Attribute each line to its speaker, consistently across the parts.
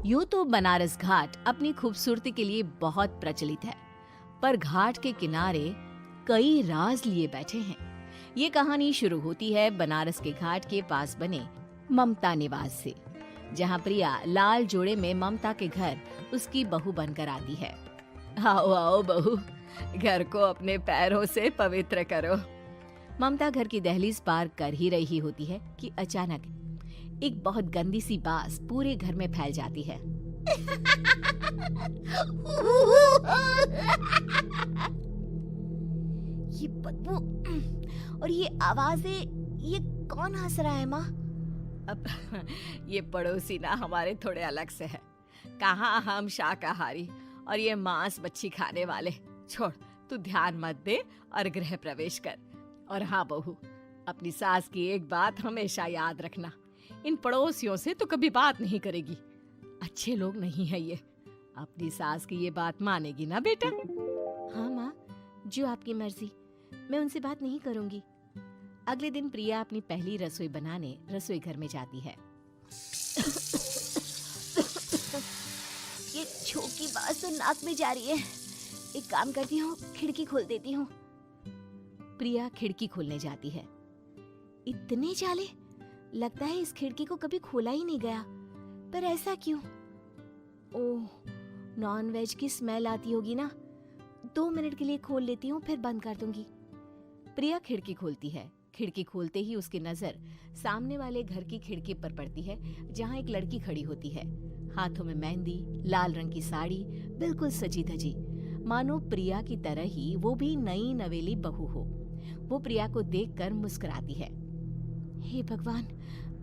Speaker 1: यूं तो बनारस घाट अपनी खूबसूरती के लिए बहुत प्रचलित है, पर घाट के किनारे कई राज लिए बैठे हैं। ये कहानी शुरू होती है बनारस के घाट के पास बने ममता निवास से, जहाँ प्रिया लाल जोड़े में ममता के घर उसकी बहू बनकर आती है। आओ आओ बहू, घर को अपने पैरों से पवित्र करो। ममता घर की दहलीज पार कर ही रही होती है कि अचानक एक बहुत गंदी सी बास पूरे घर में फैल जाती है।
Speaker 2: ये बदबू और ये आवाजें, ये कौन हंस रहा है माँ?
Speaker 1: अब ये पड़ोसी ना हमारे थोड़े अलग से है। कहाँ हम शाकाहारी और ये मांस मच्छी खाने वाले। छोड़, तू ध्यान मत दे और गृह प्रवेश कर। और हाँ बहू, अपनी सास की एक बात हमेशा याद रखना, इन पड़ोसियों से तो कभी बात नहीं करेगी। अच्छे लोग नहीं है ये। अपनी सास की ये बात मानेगी ना बेटा?
Speaker 2: हाँ माँ, जो आपकी मर्जी, मैं उनसे बात नहीं करूंगी।
Speaker 1: अगले दिन प्रिया अपनी पहली रसोई बनाने रसोई घर में जाती है।
Speaker 2: ये छोकी बात तो नाक में जा रही है। एक काम करती हूँ, खिड़की खोल देती हूँ।
Speaker 1: प्रिया खिड़की खोलने जाती है।
Speaker 2: इतने जाले, लगता है इस खिड़की को कभी खोला ही नहीं गया। पर ऐसा क्यों? ओह, नॉन वेज की स्मेल आती होगी ना। 2 मिनट के लिए खोल लेती हूँ, फिर बंद कर दूंगी।
Speaker 1: प्रिया खिड़की खोलती है। खिड़की खोलते ही उसकी नजर सामने वाले घर की खिड़की पर पड़ती है, जहाँ एक लड़की खड़ी होती है। हाथों में मेहंदी, लाल रंग की साड़ी, बिल्कुल सजी धजी, मानो प्रिया की तरह ही वो भी नई नवेली बहू हो। वो प्रिया को देखकर मुस्कुराती है।
Speaker 2: हे भगवान,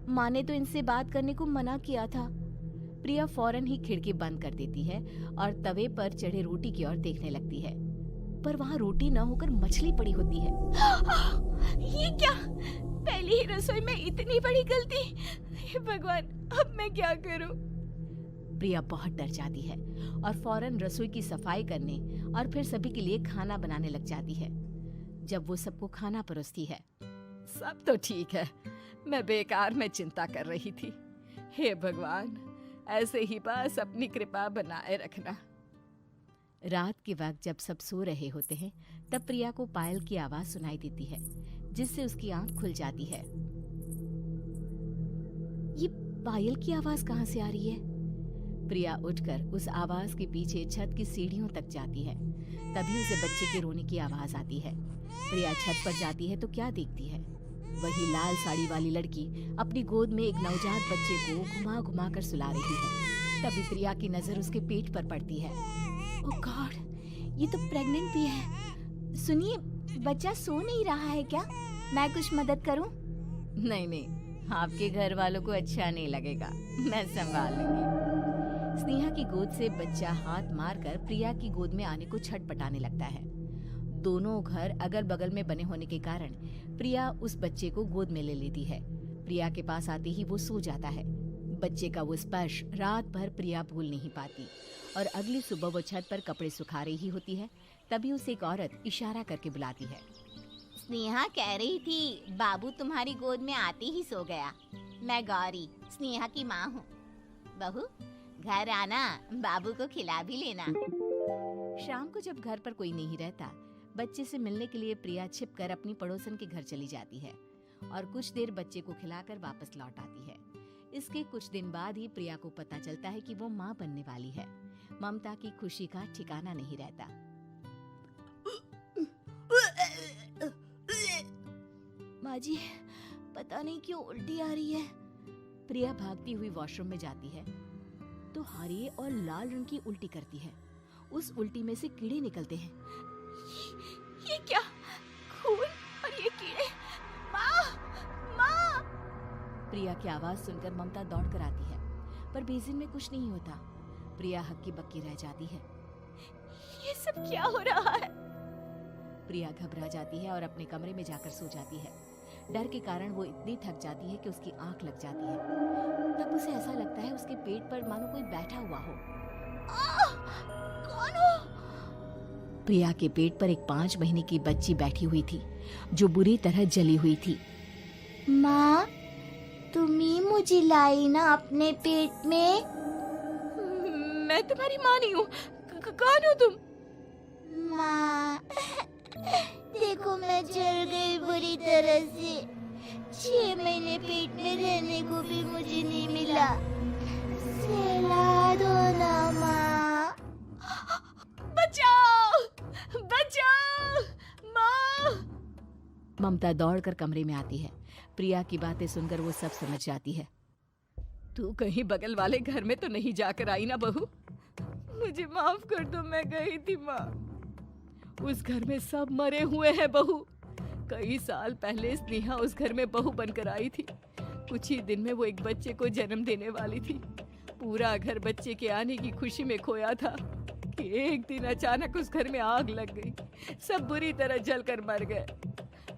Speaker 2: माँ ने तो इनसे बात करने को मना किया था।
Speaker 1: प्रिया फौरन ही खिड़की बंद कर देती है और तवे पर चढ़े रोटी की ओर देखने लगती है, पर वहाँ रोटी न होकर मछली पड़ी होती है।
Speaker 2: ये क्या? पहली ही रसोई में इतनी बड़ी गलती। हे भगवान, अब मैं क्या करूं?
Speaker 1: प्रिया बहुत डर जाती है और फौरन रसोई की सफाई करने और फिर सभी के लिए खाना बनाने लग जाती है। जब वो सबको खाना परोसती है, सब तो ठीक है, मैं बेकार में चिंता कर रही थी। हे भगवान, ऐसे ही बस अपनी कृपा बनाए रखना। रात के वक्त जब सब सो रहे होते हैं, तब प्रिया को पायल की आवाज सुनाई देती है, जिससे उसकी आंख खुल जाती है।
Speaker 2: ये पायल की आवाज कहाँ से आ रही है?
Speaker 1: प्रिया उठकर उस आवाज के पीछे छत की सीढ़ियों तक जाती है। तभी उसे बच्चे के रोने की आवाज आती है। प्रिया छत पर जाती है तो क्या देखती है? वही लाल साड़ी वाली लड़की अपनी गोद में एक नवजात बच्चे को घुमा घुमा कर सुला रही है। तभी प्रिया की नजर उसके पेट पर पड़ती है।
Speaker 2: ओह गॉड, ये तो प्रेग्नेंट भी है। सुनिए, बच्चा सो नहीं रहा है क्या? मैं कुछ मदद करूं?
Speaker 1: नहीं नहीं, आपके घर वालों को अच्छा नहीं लगेगा, मैं संभाल लूंगी। स्नेहा की गोद से बच्चा हाथ मारकर प्रिया की गोद में आने को छटपटाने लगता है। दोनों घर अगल बगल में बने होने के कारण प्रिया उस बच्चे को गोद में ले लेती है। प्रिया के पास आते ही वो सो जाता है। बच्चे का वो स्पर्श रात भर प्रिया भूल नहीं पाती और अगली सुबह वो छत पर कपड़े सुखा रही होती है। तभी उसे एक औरत इशारा करके बुलाती है।
Speaker 2: स्नेहा कह रही थी बाबू तुम्हारी गोद में आते ही सो गया। मैं गौरी, स्नेहा की माँ हूँ। बहू, घर आना, बाबू को खिला भी लेना।
Speaker 1: शाम को जब घर पर कोई नहीं रहता, बच्चे से मिलने के लिए प्रिया छिपकर अपनी पड़ोसन के घर चली जाती है और कुछ देर बच्चे को खिलाकर वापस लौट आती है। इसके कुछ दिन बाद ही प्रिया को पता चलता है कि वो माँ बनने वाली है। ममता की खुशी का ठिकाना नहीं रहता।
Speaker 2: माँ जी, पता नहीं क्यों उल्टी आ रही है।
Speaker 1: प्रिया भागती हुई वॉशरूम में जाती है तो हरे और लाल रंग की उल्टी करती है। उस उल्टी में से कीड़े निकलते हैं।
Speaker 2: ये क्या? खून और ये कीड़े! माँ! माँ!
Speaker 1: प्रिया की आवाज सुनकर ममता दौड़ कर आती है, पर बेसिन में कुछ नहीं होता। प्रिया हक्की बक्की रह जाती है।
Speaker 2: ये सब क्या हो रहा है?
Speaker 1: प्रिया घबरा जाती है और अपने कमरे में जाकर सो जाती है। डर के कारण वो इतनी थक जाती है कि उसकी आंख लग जाती है। तब उसे ऐसा लगता है उसके पेट पर मानो कोई बैठा हुआ हो।
Speaker 2: कौन हो?
Speaker 1: प्रिया के पेट पर एक 5 महीने की बच्ची बैठी हुई थी, जो बुरी तरह जली हुई थी।
Speaker 2: माँ, तुम ही मुझे लाई ना अपने पेट में?
Speaker 1: मैं तुम्हारी माँ नहीं हूँ। कौन हो तुम?
Speaker 2: माँ, देखो मैं जल गई बुरी तरह से। 6 महीने पेट में रहने को भी मुझे नहीं मिला। सहला दो ना माँ।
Speaker 1: बचाओ, बचाओ, माँ। ममता दौड़कर कमरे में आती है। प्रिया की बातें सुनकर वो सब समझ जाती है। तू कहीं बगल वाले घर में तो नहीं जाकर आई ना बहू? मुझे माफ कर दो, मैं गई थी माँ। उस घर में सब मरे हुए हैं बहू। कई साल पहले स्नेहा उस घर में बहू बनकर आई थी। कुछ ही दिन में वो एक बच्चे को जन्म देने वाली थी। पूरा घर बच्चे के आने की खुशी में खोया था कि एक दिन अचानक उस घर में आग लग गई। सब बुरी तरह जलकर मर गए।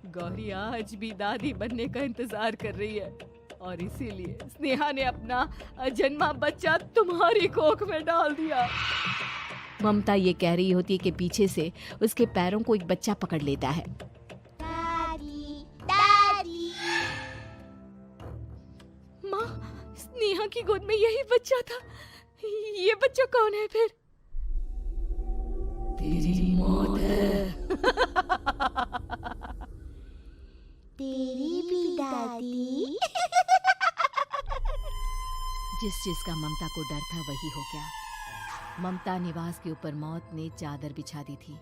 Speaker 1: गौरी आज भी दादी बनने का इंतजार कर रही है और इसीलिए स्नेहा ने अपना अजन्मा बच्चा तुम्हारी कोख में डाल दिया। ममता ये कह रही होती है कि पीछे से उसके पैरों को एक बच्चा पकड़ लेता है।
Speaker 2: दादी, दादी।
Speaker 1: माँ, स्नेहा की गोद में यही बच्चा था। ये बच्चा कौन है फिर? तेरी मौत है।
Speaker 2: तेरी भी दादी।
Speaker 1: जिस चीज का ममता को डर था वही हो गया। ममता निवास के ऊपर मौत ने चादर बिछा दी थी।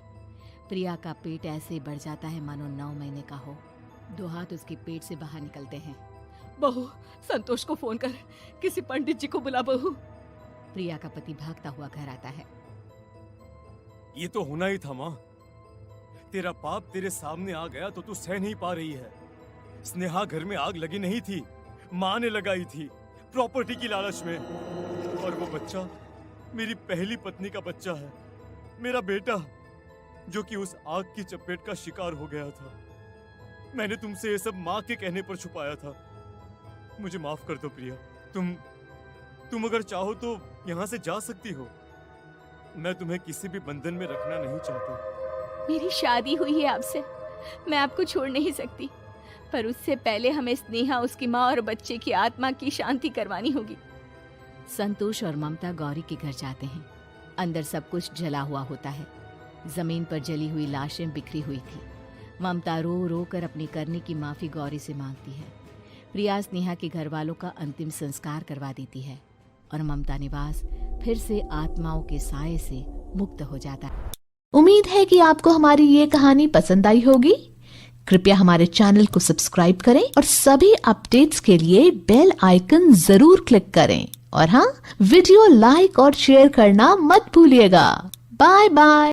Speaker 1: प्रिया का पेट ऐसे बढ़ जाता है मानो 9 महीने का हो। 2 हाथ उसके पेट से बाहर निकलते हैं। बहू, संतोष को फोन कर, किसी पंडित जी को बुला बहू। प्रिया का पति भागता हुआ घर आता है।
Speaker 3: ये तो होना ही था माँ। तेरा पाप तेरे सामने आ गया तो तू सह नहीं पा रही है। स्नेहा घर में आग लगी नहीं थी, माँ ने लगाई थी प्रॉपर्टी की लालच में। और वो बच्चा मेरी पहली पत्नी का बच्चा है, मेरा बेटा, जो कि उस आग की चपेट का शिकार हो गया था। मैंने तुमसे ये सब माँ के कहने पर छुपाया था। मुझे माफ कर दो प्रिया। तुम अगर चाहो तो यहाँ से जा सकती हो। मैं तुम्हें किसी भी बंधन में रखना नहीं चाहता।
Speaker 1: मेरी शादी हुई है आपसे, मैं आपको छोड़ नहीं सकती, पर उससे पहले हमें स्नेहा, उसकी माँ और बच्चे की आत्मा की शांति करवानी होगी। संतोष और ममता गौरी के घर जाते हैं। अंदर सब कुछ जला हुआ होता है। जमीन पर जली हुई लाशें बिखरी हुई थी। ममता रो रो कर अपनी करने की माफी गौरी से मांगती है। प्रिया स्नेहा के घर वालों का अंतिम संस्कार करवा देती है और ममता निवास फिर से आत्माओं के साए से मुक्त हो जाता है।
Speaker 4: उम्मीद है कि आपको हमारी ये कहानी पसंद आई होगी। कृपया हमारे चैनल को सब्सक्राइब करें और सभी अपडेट्स के लिए बेल आइकन जरूर क्लिक करें। और हाँ, वीडियो लाइक और शेयर करना मत भूलिएगा। Bye bye.